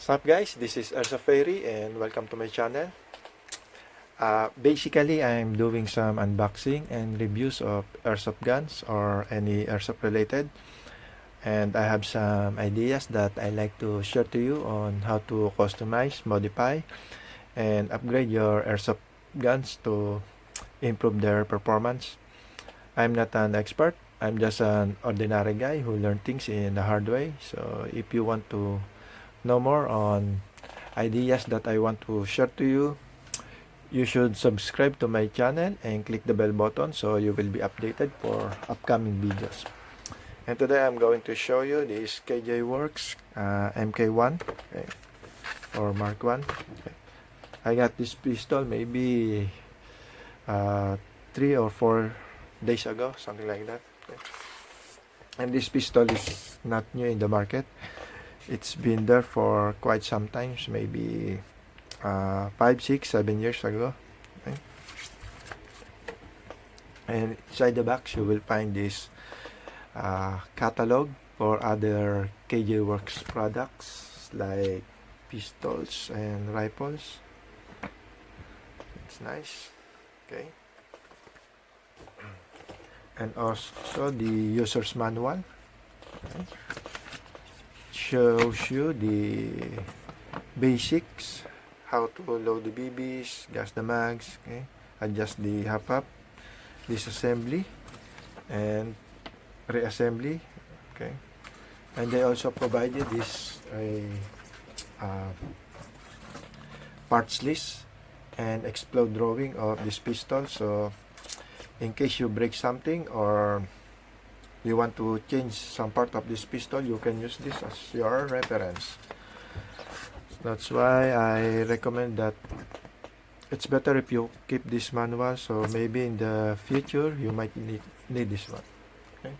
What's up guys, this is AIRSOFT FAIRY and welcome to my channel. Basically, I'm doing some unboxing and reviews of airsoft guns or any airsoft related, and I have some ideas that I like to share to you on how to customize, modify, and upgrade your airsoft guns to improve their performance. I'm not an expert, I'm just an ordinary guy who learned things in the hard way. So if you want to know more on ideas that I want to share to you, you should subscribe to my channel and click the bell button so you will be updated for upcoming videos. And today I'm going to show you this KJ Works MK1, okay, or Mark 1. Okay. I got this pistol maybe 3 or 4 days ago, something like that. Okay. And this pistol is not new in the market. It's been there for quite some times, maybe 5, 6, 7 years ago. Okay. And inside the box you will find this catalog for other KJ Works products like pistols and rifles. It's nice. Okay. And also the user's manual. Okay. Shows you the basics, how to load the BBs, gas the mags, okay, adjust the hop-up, disassembly and reassembly, okay. And they also provided this parts list and explode drawing of this pistol, so in case you break something or you want to change some part of this pistol, you can use this as your reference. That's why I recommend that it's better if you keep this manual, so maybe in the future you might need this one. Okay.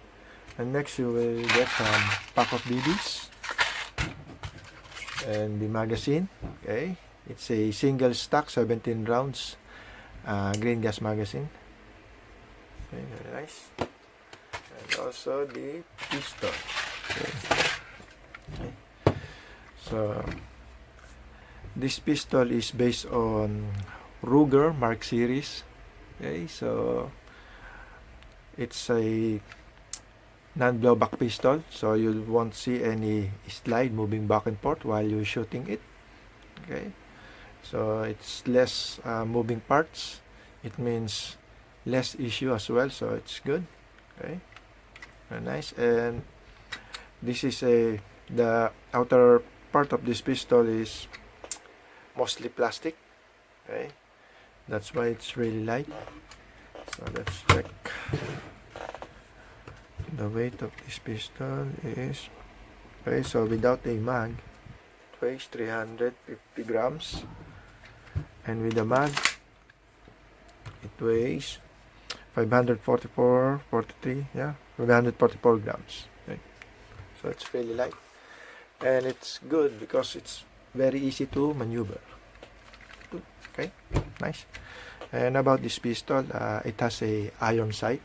And next you will get some pack of BBs and the magazine. Okay, it's a single stock 17 rounds green gas magazine. Okay, very nice. And also the pistol. Okay. Okay. So this pistol is based on Ruger Mark series. Okay, so it's a non-blowback pistol, so you won't see any slide moving back and forth while you're shooting it. Okay, so it's less moving parts. It means less issue as well, so it's good. Okay, very nice. And this is the outer part of this pistol is mostly plastic. Okay, that's why it's really light. So let's check. The weight of this pistol is, okay, so without a mag it weighs 350 grams, and with the mag it weighs 544, yeah, 544 grams. Okay. So it's really light, and it's good because it's very easy to maneuver. Okay, nice. And about this pistol, it has a iron sight.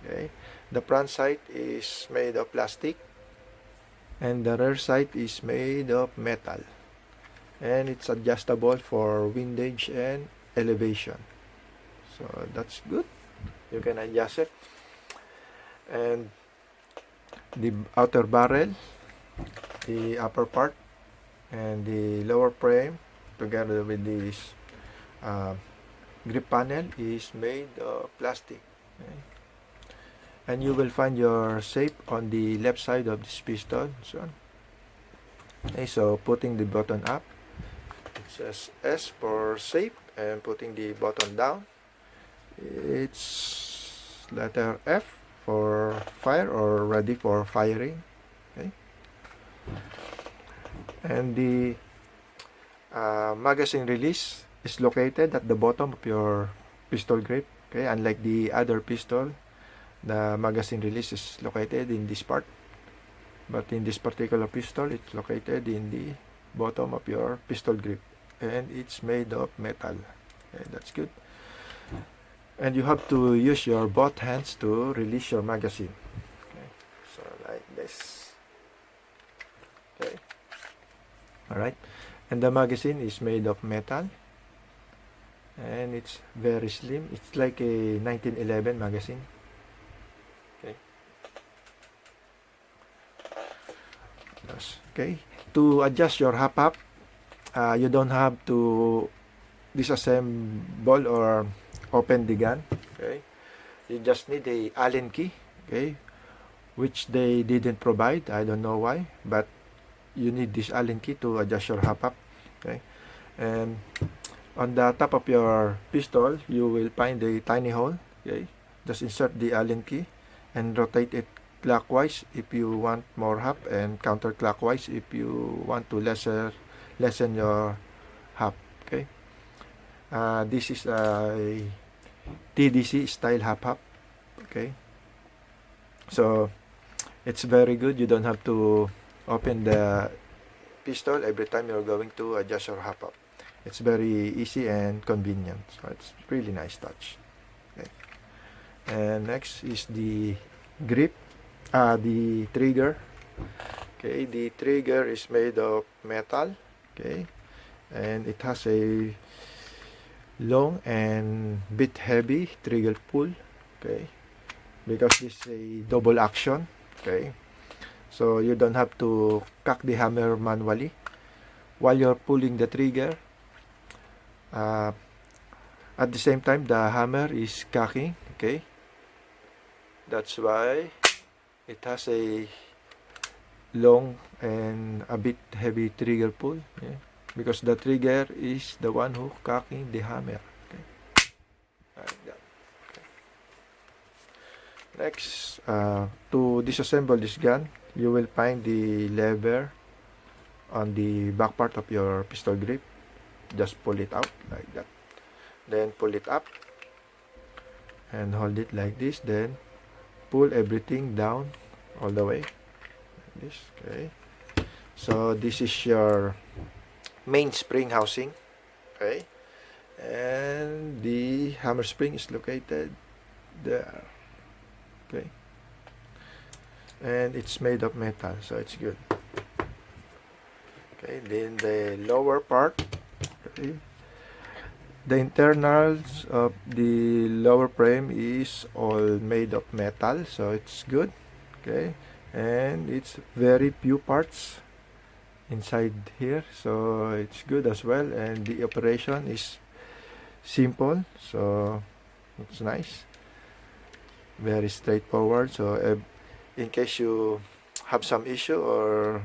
Okay, the front sight is made of plastic, and the rear sight is made of metal, and it's adjustable for windage and elevation. So that's good. You can adjust it. And the outer barrel, the upper part, and the lower frame together with this grip panel is made of plastic. Okay. And you will find your shape on the left side of this pistol. Okay, so putting the button up, it says S for shape, and putting the button down, it's letter F for fire or ready for firing. Okay. And the magazine release is located at the bottom of your pistol grip. Okay, unlike the other pistol, the magazine release is located in this part, but in this particular pistol it's located in the bottom of your pistol grip, and it's made of metal. Okay, that's good. And you have to use your both hands to release your magazine. Okay, so like this. Okay, Alright, and the magazine is made of metal, and it's very slim. It's like a 1911 magazine. Okay. Okay. To adjust your hop, you don't have to disassemble or open the gun. Okay. You just need a Allen key. Okay, which they didn't provide. I don't know why, but you need this Allen key to adjust your hop. Okay, and on the top of your pistol, you will find a tiny hole. Okay, just insert the Allen key and rotate it clockwise if you want more hop, and counterclockwise if you want to lessen your hop. Okay, this is a TDC style hop. Okay, so it's very good. You don't have to open the pistol every time you're going to adjust your hop. It's very easy and convenient. So it's really nice touch. Okay. And next is the grip, the trigger. Okay, the trigger is made of metal. Okay, and it has a long and bit heavy trigger pull. Okay, because this is a double action. Okay, so you don't have to cock the hammer manually while you're pulling the trigger. At the same time, the hammer is cocking. Okay, that's why it has a long and a bit heavy trigger pull. Yeah, because the trigger is the one who cocking the hammer. Okay, like that. Next, to disassemble this gun, you will find the lever on the back part of your pistol grip. Just pull it out like that. Then pull it up and hold it like this. Then pull everything down all the way like this. Okay. So this is your main spring housing. Okay. And the hammer spring is located there. Okay, and it's made of metal, so it's good. Okay, then the lower part. Okay, the internals of the lower frame is all made of metal, so it's good. Okay, and it's very few parts inside here, so it's good as well, and the operation is simple, so it's nice. Very straightforward. So in case you have some issue or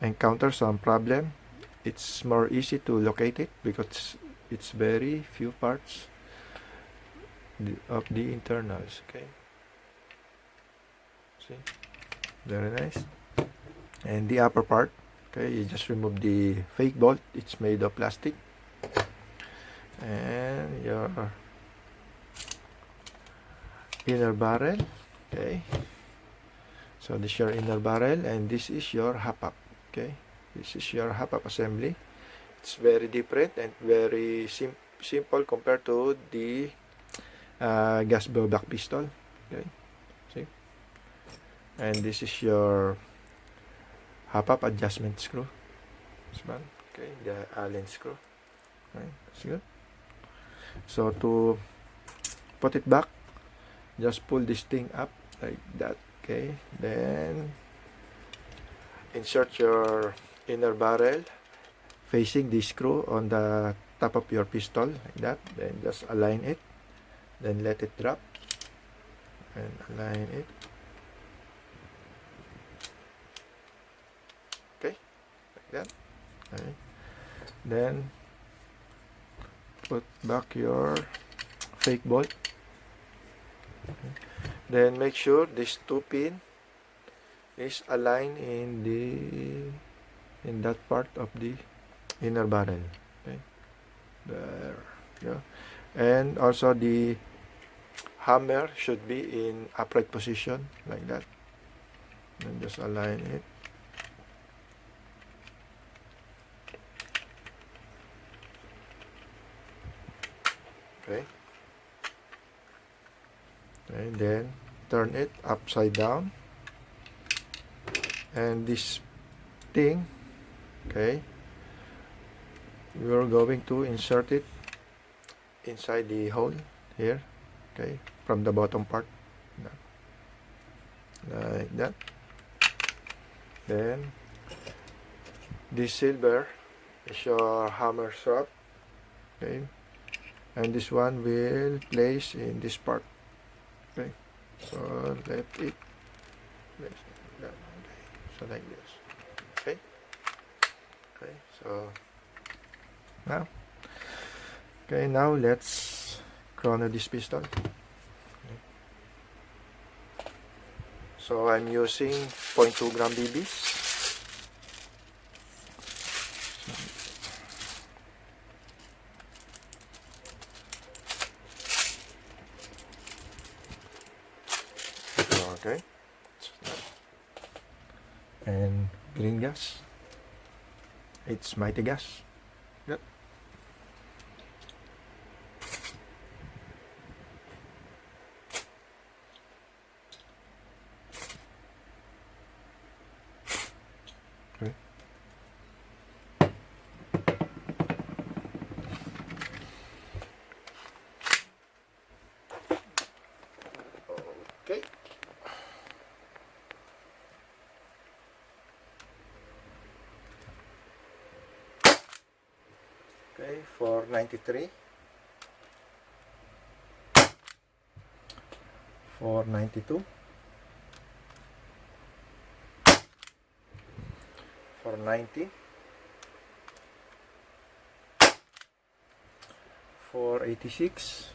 encounter some problem, it's more easy to locate it because it's very few parts of the internals. Okay, see, very nice. And the upper part, okay, you just remove the fake bolt. It's made of plastic, and your inner barrel. Okay, so this is your inner barrel, and this is your hop. Okay, this is your hop assembly. It's very different and very simple compared to the gas blowback pistol. Okay, see, and this is your hop adjustment screw. This one. Okay, the Allen screw. Okay, that's good. So to put it back, just pull this thing up like that. Okay, then insert your inner barrel facing the screw on the top of your pistol like that. Then just align it, then let it drop and align it. Okay, like that. Okay, then put back your fake bolt. Okay. Then make sure this two pin is aligned in that part of the inner barrel. Okay, there you go. And also the hammer should be in upright position like that. And just align it. Okay. And then turn it upside down, and this thing Okay, we're going to insert it inside the hole here. Okay, from the bottom part, like that. Then this silver is your hammer strap. Okay, and this one will place in this part. Okay, so let it place like that. Okay, so like this. Okay, okay, so now, okay, now let's chrono this pistol. Okay. So I'm using 0.2 gram BBs. Okay, and green gas, it's mighty gas. Yep. Okay. Okay. Okay, 493, 492, 490, 486,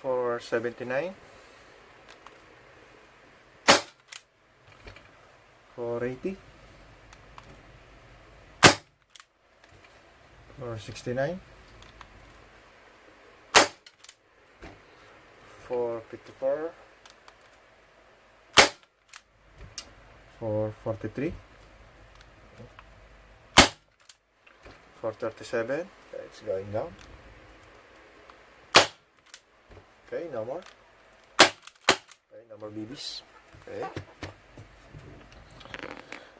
479, 480, 469, 454, 443, 437. Okay, it's going down. Okay, no more. Okay, no more BBs. Okay.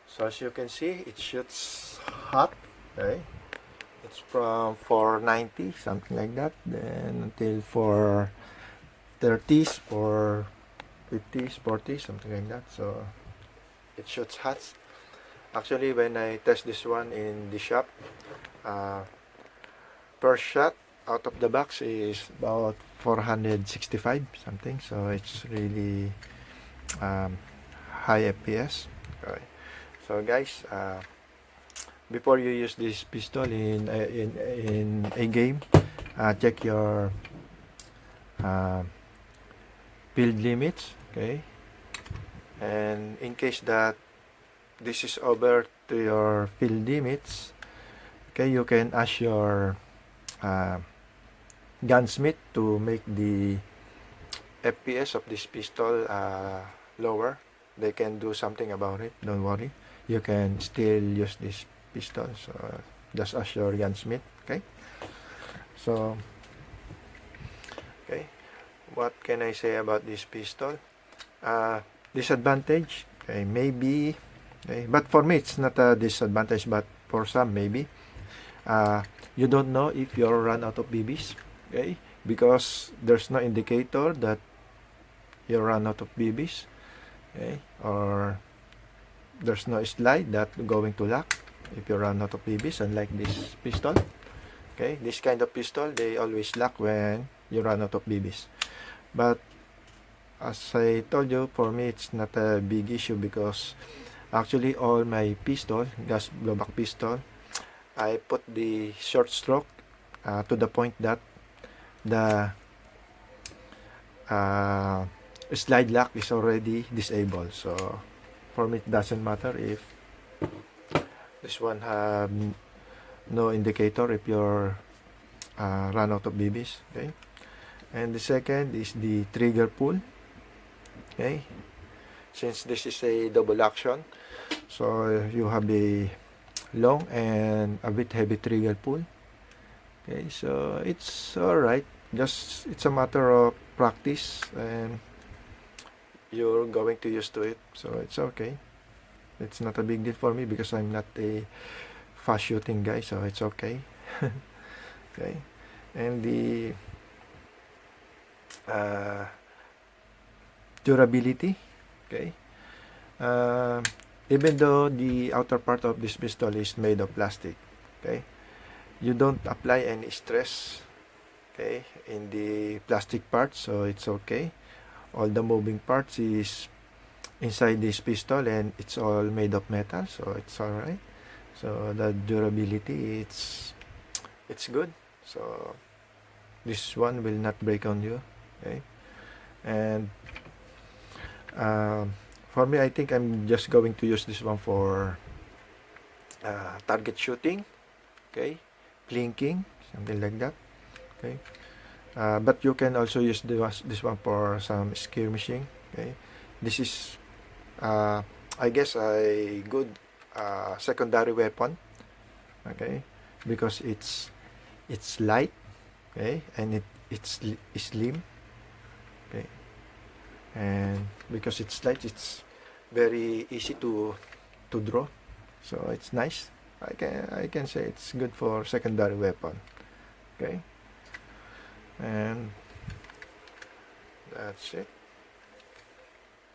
So as you can see, it shoots hot. Okay. It's from 490, something like that, then until 430s, 450s, 40s, something like that. So it shoots hot. Actually, when I test this one in the shop, per shot out of the box is about 465 something. So it's really high FPS. Okay. So guys, before you use this pistol in a game, check your field limits. Okay, and in case that this is over to your field limits, okay, you can ask your gunsmith to make the FPS of this pistol lower. They can do something about it, don't worry. You can still use this pistol, so just ask your gunsmith. Okay, so okay, what can I say about this pistol? Disadvantage, okay, maybe, okay, but for me it's not a disadvantage, but for some maybe you don't know if you're run out of BBs. Okay, because there's no indicator that you run out of BBs. Okay, or there's no slide that going to lock if you run out of BBs, unlike this pistol. Okay, this kind of pistol, they always lock when you run out of BBs. But as I told you, for me it's not a big issue, because actually all my pistol, gas blowback pistol, I put the short stroke to the point that the slide lock is already disabled. So for me it doesn't matter if this one have no indicator if you're run out of BBs. Okay, and the second is the trigger pull. Okay, since this is a double action, so you have a long and a bit heavy trigger pull. Okay, so it's alright, just it's a matter of practice, and you're going to use to it, so it's okay. It's not a big deal for me because I'm not a fast shooting guy, so it's okay. Okay, and the durability, okay, even though the outer part of this pistol is made of plastic, okay, you don't apply any stress, okay, in the plastic part, so it's okay. All the moving parts is inside this pistol and it's all made of metal, so it's all right. So the durability, it's good, so this one will not break on you, okay. And for me, I think I'm just going to use this one for target shooting, okay, plinking, something like that, okay. But you can also use this one for some skirmishing, okay. This is I guess a good secondary weapon, okay, because it's light, okay, and it's slim, okay, and because it's light, it's very easy to draw, so it's nice. I can say it's good for secondary weapon, okay. And that's it,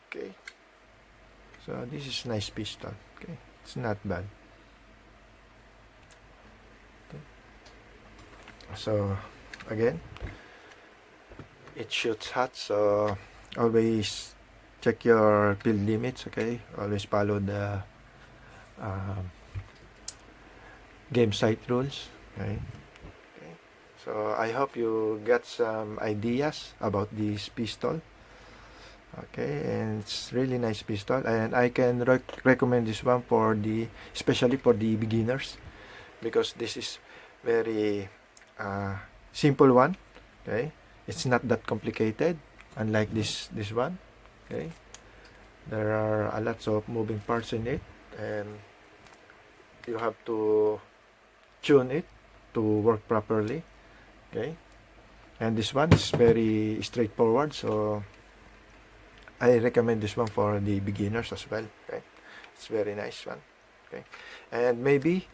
okay. So this is nice pistol, okay, it's not bad, okay. So again, it shoots hot, so always check your field limits, okay. Always follow the game site rules, okay. So I hope you get some ideas about this pistol, okay. And it's really nice pistol, and I can recommend this one for especially for the beginners, because this is very simple one, okay. It's not that complicated, unlike this one, okay. There are a lot of moving parts in it, and you have to tune it to work properly, okay. And this one is very straightforward, so I recommend this one for the beginners as well, okay. It's very nice one, okay. And maybe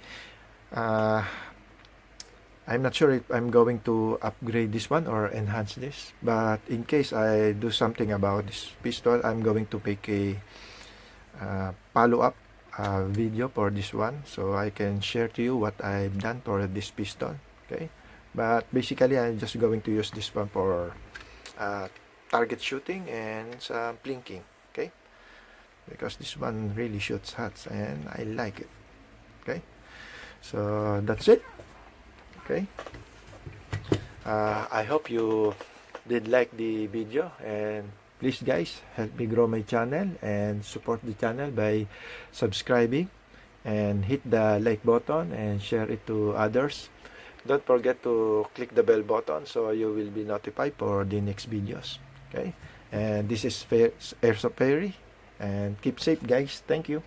I'm not sure if I'm going to upgrade this one or enhance this, but in case I do something about this pistol, I'm going to make a follow-up video for this one, so I can share to you what I've done for this pistol, okay. But basically, I'm just going to use this one for target shooting and some plinking, okay, because this one really shoots hot and I like it, okay. So that's it, okay. I hope you did like the video, and please guys, help me grow my channel and support the channel by subscribing and hit the like button and share it to others. Don't forget to click the bell button so you will be notified for the next videos, okay. And this is AIRSOFT Fairy, and keep safe guys. Thank you.